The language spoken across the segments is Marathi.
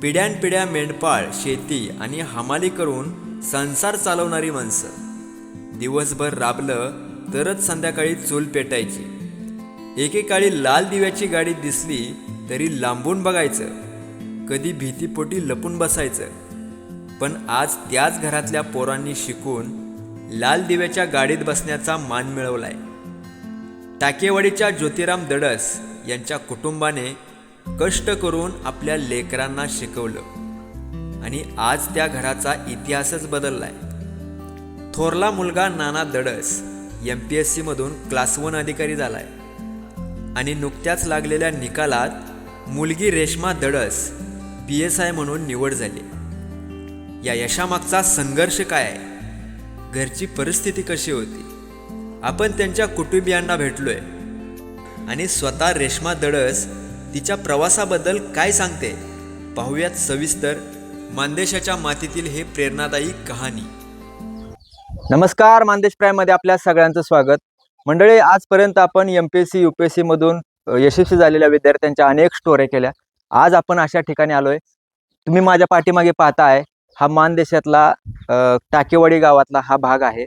पिढ्यानपिढ्या मेंढपाळ शेती आणि हमाली करून संसार चालवणारी माणसं दिवसभर राबलं तरच संध्याकाळी चूल पेटायची. एकेकाळी लाल दिव्याची गाडी दिसली तरी लांबून बघायचं, कधी भीतीपोटी लपून बसायचं. पण आज त्याच घरातल्या पोरांनी शिकून लाल दिव्याच्या गाडीत बसण्याचा मान मिळवलाय. टाकेवाडीच्या ज्योतिराम दडस यांच्या कुटुंबाने कष्ट करून आपल्या लेकरांना शिकवलं आणि आज त्या घराचा इतिहासच बदललाय. थोरला मुलगा नाना दडस MPSC मधून क्लास 1 अधिकारी झालाय आणि नुकत्याच लागलेल्या निकालात मुलगी रेश्मा दडस PSI म्हणून निवड झाली. या यशामागचा संघर्ष काय आहे, घरची परिस्थिती कशी होती, आपण त्यांच्या कुटुंबियांना भेटलोय आणि स्वतः रेश्मा दडस तिच्या प्रवासाबद्दल काय सांगते पाहूयात सविस्तर मानदेशाच्या मातीतील हे प्रेरणादायी कहाणी. नमस्कार, मानदेश प्राईममध्ये आपल्या सगळ्यांचं स्वागत. मंडळी, आजपर्यंत आपण MPSC UPSC मधून यशस्वी झालेल्या विद्यार्थ्यांच्या अनेक स्टोऱ्या केल्या. आज आपण अशा ठिकाणी आलोय. तुम्ही माझ्या पाठीमागे पाहताय, हा मानदेशातला टाकेवाडी गावातला हा भाग आहे.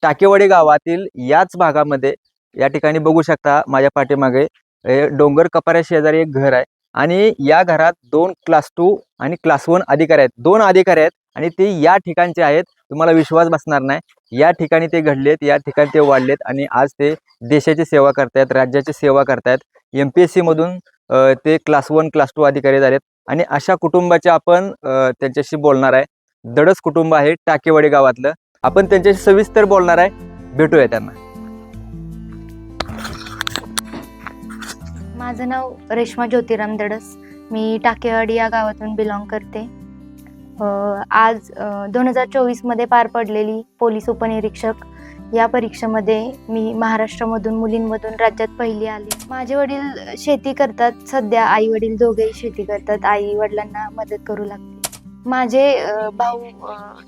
टाकेवाडी गावातील याच भागामध्ये या ठिकाणी बघू शकता माझ्या पाठीमागे डोंगर कपाऱ्या शेजारी एक घर आहे आणि या घरात 2 क्लास 2 आणि क्लास 1 अधिकारी आहेत. 2 अधिकारी आहेत आणि ते या ठिकाणचे आहेत. तुम्हाला विश्वास बसणार नाही, या ठिकाणी ते घडलेत, या ठिकाणी ते वाढलेत आणि आज ते देशाची सेवा करतायत, राज्याची सेवा करतायत. MPSC मधून ते क्लास 1 क्लास 2 अधिकारी झालेत आणि अशा कुटुंबाचे आपण त्यांच्याशी बोलणार आहे. दडस कुटुंब आहे टाकेवाडी गावातलं. आपण त्यांच्याशी सविस्तर बोलणार आहे. भेटूया त्यांना. माझं नाव रेश्मा ज्योतिराम दडस. मी टाकेवाडी या गावातून बिलॉंग करते. आज 2024 मध्ये पार पडलेली पोलीस उपनिरीक्षक या परीक्षेमध्ये मी महाराष्ट्रामधून मुलींमधून राज्यात पहिली आले. माझे वडील शेती करतात. सध्या आई वडील दोघेही शेती करतात. आई वडिलांना मदत करू लागते. माझे भाऊ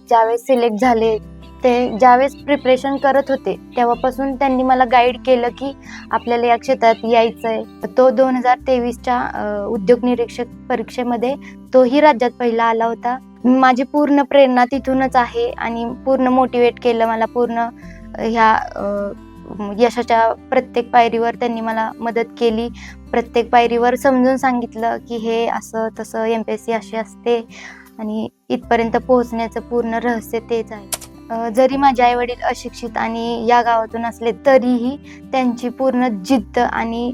ज्यावेळेस सिलेक्ट झाले, ते ज्यावेळेस प्रिपरेशन करत होते तेव्हापासून त्यांनी मला गाईड केलं की आपल्याला या क्षेत्रात यायचं आहे. तो 2023च्या उद्योग निरीक्षक परीक्षेमध्ये तोही राज्यात पहिला आला होता. माझी पूर्ण प्रेरणा तिथूनच आहे आणि पूर्ण मोटिवेट केलं मला. पूर्ण ह्या यशाच्या प्रत्येक पायरीवर त्यांनी मला मदत केली. प्रत्येक पायरीवर समजून सांगितलं की हे असं तसं MPSC अशी असते आणि इथपर्यंत पोहोचण्याचं पूर्ण रहस्य तेच आहे. जरी माझे आई वडील अशिक्षित आणि या गावातून असले तरीही त्यांची पूर्ण जिद्द आणि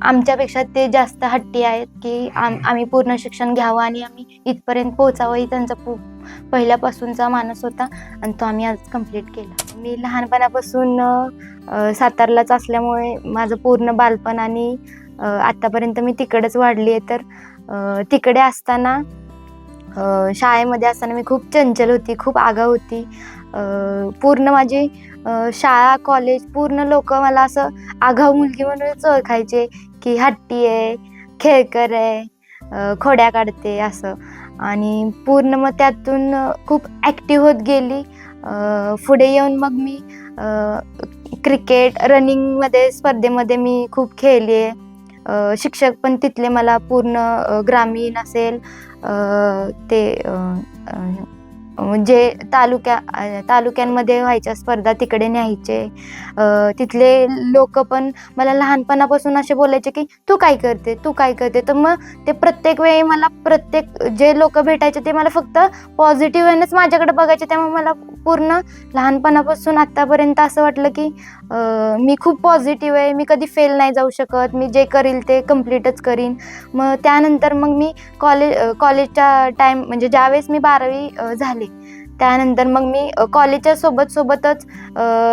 आमच्यापेक्षा ते जास्त हट्टी आहेत की आम्ही पूर्ण शिक्षण घ्यावं आणि आम्ही इथपर्यंत पोहोचावं. ही त्यांचा पहिल्यापासूनचा मानस होता आणि तो आम्ही आज कंप्लीट केला. मी लहानपणापासून सातारलाच असल्यामुळे माझं पूर्ण बालपण आणि आत्तापर्यंत मी तिकडेच वाढली आहे. तर तिकडे असताना शाळेमध्ये असताना मी खूप चंचल होती, खूप आगाऊ होती. पूर्ण माझी शाळा कॉलेज पूर्ण लोक मला असं आगाऊ मुलगी म्हणूनच ओळखायचे की हट्टी आहे, खेळकर आहे, खोड्या काढते असं. आणि पूर्ण मग त्यातून खूप ॲक्टिव्ह होत गेली. पुढे येऊन मग मी क्रिकेट रनिंगमध्ये स्पर्धेमध्ये मी खूप खेळली आहे. शिक्षक पण तिथले मला पूर्ण ग्रामीण असेल ते जे तालुक्यांमध्ये व्हायच्या स्पर्धा तिकडे न्यायचे. तिथले लोक पण मला लहानपणापासून असे बोलायचे की तू काय करते, तू काय करते. तर मग ते प्रत्येक वेळी मला जे लोक भेटायचे ते मला फक्त पॉझिटिव्ह वेनेच माझ्याकडे बघायचे. त्यामुळे मला पूर्ण लहानपणापासून आत्तापर्यंत असं वाटलं की मी खूप पॉझिटिव्ह आहे, मी कधी फेल नाही जाऊ शकत, मी जे करील ते कम्प्लीटच करीन. मग त्यानंतर मग मी कॉलेजच्या टाईम म्हणजे ज्यावेळेस मी 12वी झाले त्यानंतर मग मी कॉलेजच्या सोबतच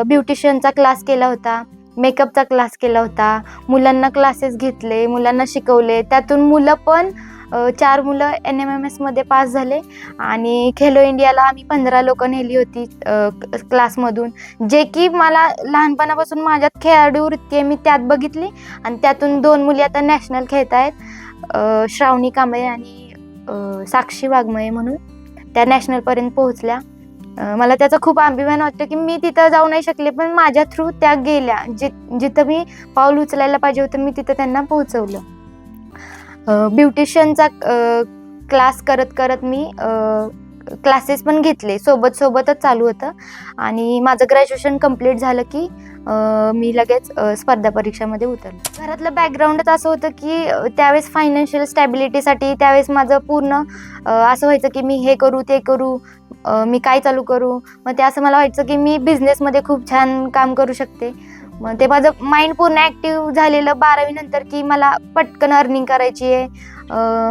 ब्युटिशियनचा क्लास केला होता, मेकअपचा क्लास केला होता. मुलांना क्लासेस घेतले, मुलांना शिकवले. त्यातून मुलं पण 4 मुलं NMMS मध्ये पास झाले आणि खेलो इंडियाला आम्ही 15 लोक नेली होती क्लासमधून. जे की मला लहानपणापासून माझ्यात खेळाडू वृत्ती आहे मी त्यात बघितली आणि त्यातून 2 मुली आता नॅशनल खेळत आहेत, श्रावणी कांबळे आणि साक्षी वाघमळे म्हणून. त्या नॅशनलपर्यंत पोहोचल्या. मला त्याचा खूप अभिमान वाटतो की मी तिथं जाऊ नाही शकले पण माझ्या थ्रू त्या गेल्या. जिथं मी पाऊल उचलायला पाहिजे होतं मी तिथं त्यांना पोहोचवलं. ब्युटिशियनचा क्लास करत करत मी क्लासेस पण घेतले, सोबतच चालू होतं. आणि माझं ग्रॅज्युएशन कंप्लीट झालं की मी लगेच स्पर्धा परीक्षामध्ये उतरले. घरातलं बॅकग्राऊंडच असं होतं की त्यावेळेस फायनान्शियल स्टॅबिलिटीसाठी त्यावेळेस माझं पूर्ण असं व्हायचं की मी हे करू ते करू, मी काय चालू करू. मग ते असं मला व्हायचं की मी बिझनेसमध्ये खूप छान काम करू शकते. मग ते माझं माइंड पूर्ण ॲक्टिव्ह झालेलं 12वी नंतर की मला पटकन अर्निंग करायची आहे,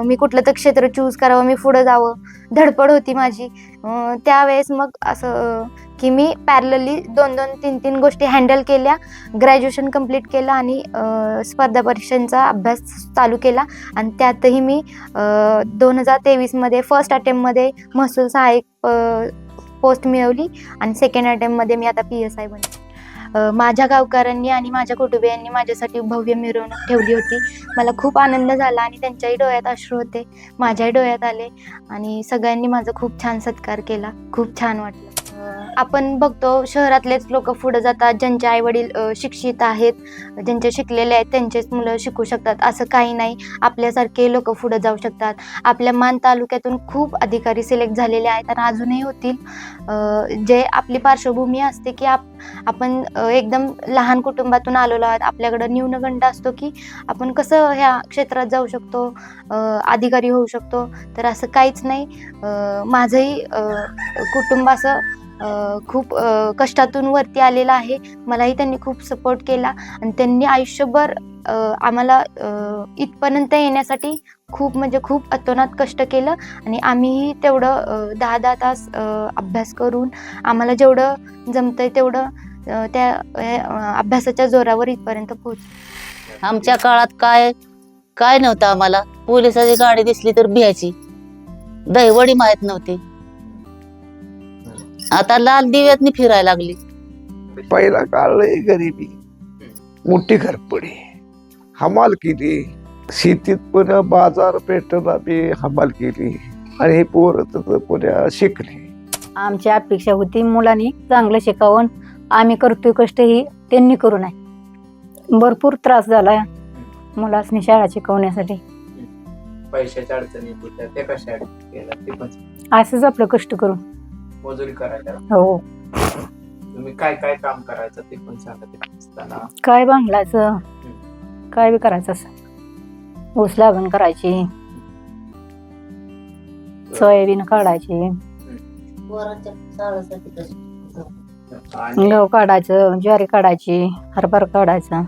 मी कुठलं तर क्षेत्र चूज करावं, मी पुढं जावं, धडपड होती माझी. त्यावेळेस मग असं की मी पॅरलली 2-2, 3-3 गोष्टी हँडल केल्या, ग्रॅज्युएशन कंप्लीट केलं आणि स्पर्धा परीक्षांचा अभ्यास चालू केला. आणि त्यातही मी 2023मध्ये फर्स्ट अटेम्प्टमध्ये महसूल सहाय्यक पोस्ट मिळवली आणि सेकंड अटेम्प्टमध्ये मी आता PSI बनले. माझ्या गावकऱ्यांनी आणि माझ्या कुटुंबियांनी माझ्यासाठी भव्य मिरवणूक ठेवली होती. मला खूप आनंद झाला आणि त्यांच्याही डोळ्यात अश्रू होते, माझ्याही डोळ्यात आले आणि सगळ्यांनी माझा खूप छान सत्कार केला. खूप छान वाटलं. आपण बघतो शहरातलेच लोक पुढे जातात, ज्यांचे आईवडील शिक्षित आहेत, ज्यांचे शिकलेले आहेत त्यांचेच मुलं शिकू शकतात असं काही नाही. आपल्यासारखे लोक पुढे जाऊ शकतात. आपल्या मान तालुक्यातून खूप अधिकारी सिलेक्ट झालेले आहेत आणि अजूनही होतील. जे आपली पार्श्वभूमी असते की आपण एकदम लहान कुटुंबातून आलेलो आहोत, आपल्याकडं न्यूनगंड असतो की आपण कसं ह्या क्षेत्रात जाऊ शकतो, अधिकारी होऊ शकतो. तर असं काहीच नाही. माझंही कुटुंब असं खूप कष्टातून वरती आलेलं आहे. मलाही त्यांनी खूप सपोर्ट केला आणि त्यांनी आयुष्यभर आम्हाला इथपर्यंत येण्यासाठी खूप म्हणजे खूप अतोनात कष्ट केलं आणि आम्हीही तेवढं 10-10 तास अभ्यास करून आम्हाला जेवढं जमतंय तेवढं त्या अभ्यासाच्या जोरावर इथपर्यंत पोहोचलो. आमच्या काळात काय नव्हतं आम्हाला. पोलिसाची गाडी दिसली तर भियाची, दहीवडी माहित नव्हती. आता लाल दिव्यातनी फिरायला लागली. पहिला काळ लय गरिबी, मोठी घरपडी, हमाल केली शेतीत, पण बाजारपेठेला बी हमाल केली आणि हे पोरं पुण्या शिकले. आमची अपेक्षा होती मुलांनी चांगलं शिकावं, आम्ही करतोय कष्ट ही त्यांनी करू नये. भरपूर त्रास झाला मुलासनी शाळा शिकवण्यासाठी. पैशाच्या अडचणी होत्या, ते कशा केल्या ते पण असंच आपलं कष्ट करून मजुरी करायला. हो. तुम्ही काय काय काम करायचं ते पण सांगा. ते असताना काय बांगलाचं काय बी करायचं असं, ऊस लागण करायची, सोयाबीन काढायची, गहू काढायचं, ज्वारी काढायची, हरभरा काढायचा.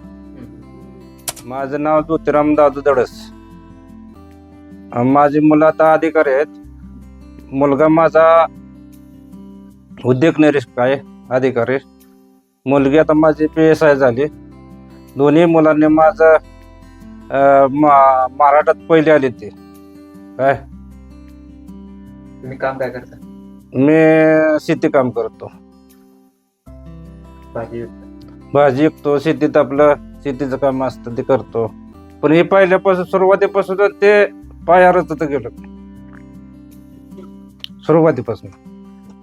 माझं नाव ज्योतिराम दादू दडस. माझी मुलं आता अधिकारी आहेत. मुलगा माझा उद्योग निरीक्षक आहे, अधिकारी. मुलगी आता माझी PSI झाली. दोन्ही मुलांनी माझं महाराष्ट्रात पहिले आले ते. काय तुम्ही काम काय करता? मी शेती काम करतो, भाजी विकतो. शेतीत आपलं शेतीचं काम असतं ते करतो. पण हे पहिल्यापासून सुरुवातीपासून ते पायावरच गेलो. सुरुवातीपासून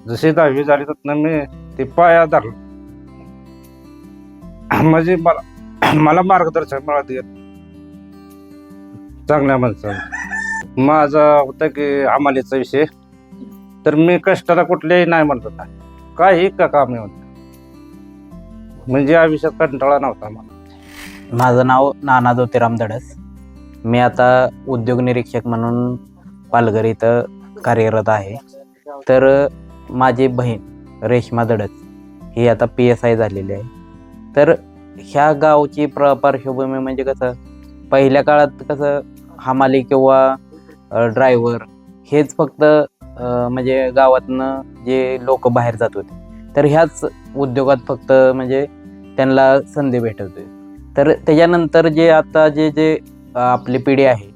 जशी 10वी झाली तर मी ते पाया धरलो. म्हणजे मला मार्गदर्शन मिळत गेलं चांगल्या माणसानं. माझा होता की हमालीचा विषय, तर मी कष्टाला कुठल्याही नाही म्हणत होता, काही का काम होतं. म्हणजे या विषयात कंटाळा नव्हता मला. माझं नाव नाना ज्योतिराम दडस. मी आता उद्योग निरीक्षक म्हणून पालघर इथं कार्यरत आहे. तर माझी बहीण रेश्मा दडस ही आता PSI झालेली आहे. तर ह्या गावची पार्श्वभूमी म्हणजे कसं, पहिल्या काळात कसं हमाली किंवा ड्रायव्हर हेच फक्त म्हणजे गावातनं जे लोक बाहेर जात होते, तर ह्याच उद्योगात फक्त म्हणजे त्यांना संधी भेटत होती. तर त्याच्यानंतर जे आता जे आपली पिढी आहे,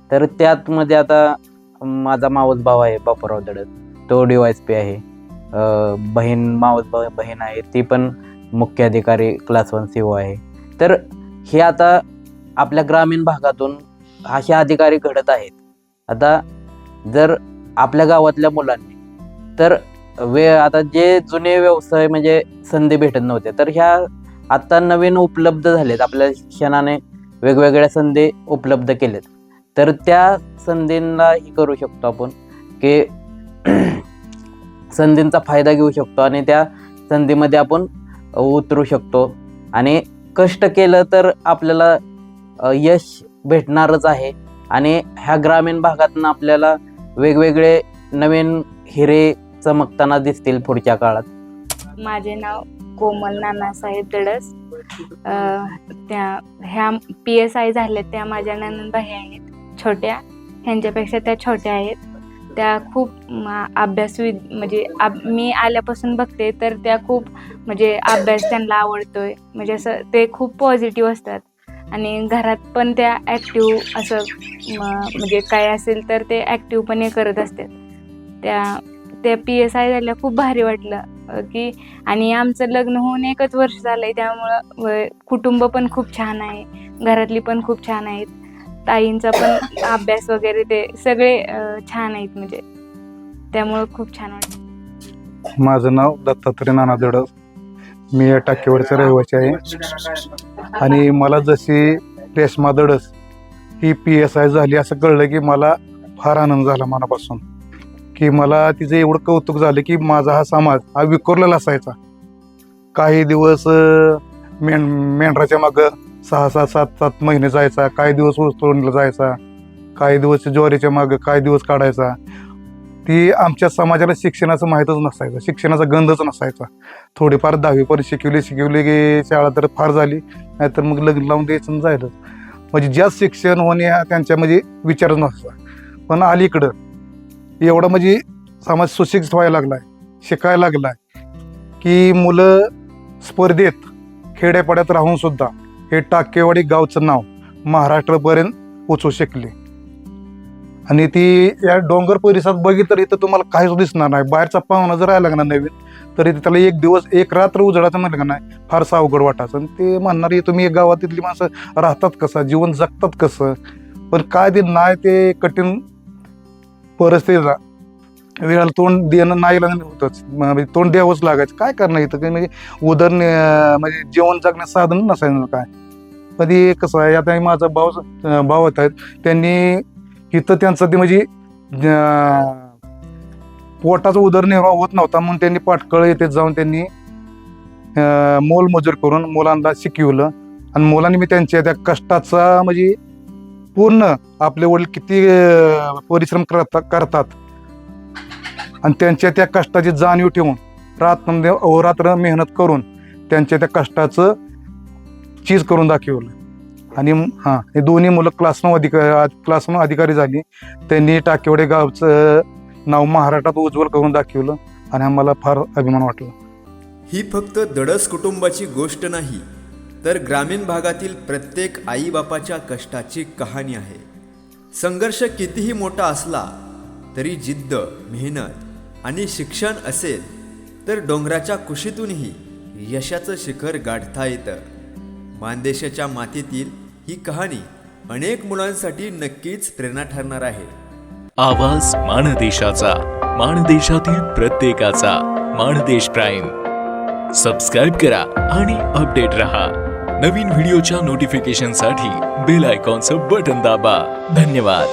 तर त्यातमध्ये आता माझा मावस भाव आहे बापूराव दडस, तो DYSP आहे. मावस बहीण आहे, ती पण मुख्य अधिकारी क्लास 1 CO आहे. तर हे आता आपल्या ग्रामीण भागातून असे अधिकारी घडत आहेत. आता जर आपल्या गावातल्या मुलांनी तर आता जे जुने व्यवसाय म्हणजे संधी भेटत नव्हत्या, तर ह्या आता नवीन उपलब्ध झालेत. आपल्या शिक्षणाने वेगवेगळ्या संधी उपलब्ध केल्यात. तर त्या संधींना हे करू शकतो आपण की संधींचा फायदा घेऊ शकतो आणि त्या संधीमध्ये आपण उतरू शकतो. आणि कष्ट केलं तर आपल्याला यश भेटणारच आहे. आणि ह्या ग्रामीण भागातून आपल्याला वेगवेगळे नवीन हिरे चमकताना दिसतील पुढच्या काळात. माझे नाव कोमल नानासाहेब दडस. ह्या PSI झाल्या त्या माझ्या नणंदबाई आहेत छोट्या, ह्यांच्यापेक्षा त्या छोट्या आहेत. त्या खूप अभ्यासू, म्हणजे मी आल्यापासून बघते तर त्या खूप म्हणजे अभ्यास त्यांना आवडतोय, म्हणजे असं ते खूप पॉझिटिव्ह असतात. आणि घरात पण त्या ॲक्टिव्ह असं म्हणजे काय असेल तर ते ॲक्टिव्हपणे करत असतात. त्या PSI झाल्या खूप भारी वाटलं की. आणि आमचं लग्न होऊन 1च वर्ष झालंय, त्यामुळं कुटुंब पण खूप छान आहे, घरातली पण खूप छान आहेत, ताईंचा पण अभ्यास वगैरे ते सगळे छान आहेत, म्हणजे त्यामुळं खूप छान वाटतं. माझं नाव दत्तात्रय नाना दडस. मी या टाकेवाडीचा रहिवासी आहे. आणि मला जशी रेश्मा दडस ही PSI झाली असं कळलं की मला फार आनंद झाला मनापासून, की मला तिचं एवढं कौतुक झालं की माझा हा समाज हा विखुरलेला असायचा. काही दिवस मेंढराच्या मागं 6-7 महिने जायचा, काही दिवस ऊस तोडणीला जायचा, काही दिवस ज्वारीच्या मागं काही दिवस काढायचा. ती आमच्या समाजाला शिक्षणाचं माहीतच नसायचं, शिक्षणाचा गंधच नसायचा. थोडीफार 10वीपर्यंत शिकवली की शाळा तर फार झाली, नाहीतर मग लग्न लावून द्यायचं जायचं. म्हणजे जास्त शिक्षण होणे हा त्यांच्या म्हणजे विचारच नसता. पण अलीकडं एवढा म्हणजे समाज सुशिक्षित व्हायला लागलाय, शिकायला लागलाय की मुलं स्पर्धेत खेड्यापाड्यात राहून सुद्धा हे टाकेवाडी गावचं नाव महाराष्ट्रापर्यंत पोचवू शकले. आणि ती या डोंगर परिसरात बघितलं इथं तुम्हाला काहीच दिसणार नाही. बाहेरचा पाहुणा जर राहायला लागणार नवीन तरी त्याला एक दिवस एक रात्र उजळाचं म्हणलं का नाही फारसं अवघड वाटायचं. आणि ते म्हणणारे तुम्ही गावातली माणसं राहतात कसं, जीवन जगतात कसं. पण काय ते नाही ते कठीण परिस्थितीला वेळाला तोंड देणं नाही होतंच, म्हणजे तोंड द्यावंच लागायचं. काय करणं इथं काही म्हणजे म्हणजे जेवण जगण्याचं साधन नसायचं काय. पण ते कसं आहे, आता माझा भाऊ आहेत, त्यांनी इथं त्यांचं ते म्हणजे पोटाचा उदरनिर्वाह होत नव्हता म्हणून त्यांनी पाटकळ येथे जाऊन त्यांनी मोलमजूर करून मुलांना शिकवलं. आणि मुलांनी मी त्यांच्या त्या कष्टाचा म्हणजे पूर्ण आपले वडील किती परिश्रम करतात आणि त्यांच्या त्या कष्टाची जाणीव ठेवून अहोरात्र मेहनत करून त्यांच्या त्या कष्टाचं चीज करून दाखवलं. आणि हे दोन्ही मुलं क्लास 9 अधिकारी झाली. त्यांनी टाकेवाडी गावचं नाव महाराष्ट्रात उज्ज्वल करून दाखवलं आणि आम्हाला फार अभिमान वाटला. ही फक्त दडस कुटुंबाची गोष्ट नाही, तर ग्रामीण भागातील प्रत्येक आईबापाच्या कष्टाची कहाणी आहे. संघर्ष कितीही मोठा असला तरी जिद्द, मेहनत आणि शिक्षण असेल तर डोंगराच्या कुशीतूनही यशाचं शिखर गाठता येतं. मानदेशाच्या मातीतील ही कहाणी अनेक मुलांसाठी नक्कीच प्रेरणा ठरणार आहे. आवाज माणदेशाचा, माणदेशातील प्रत्येकाचा. माणदेश प्राईम सबस्क्राईब करा आणि अपडेट रहा. नवीन व्हिडिओच्या नोटिफिकेशनसाठी बेल आयकॉनचं बटन दाबा. धन्यवाद.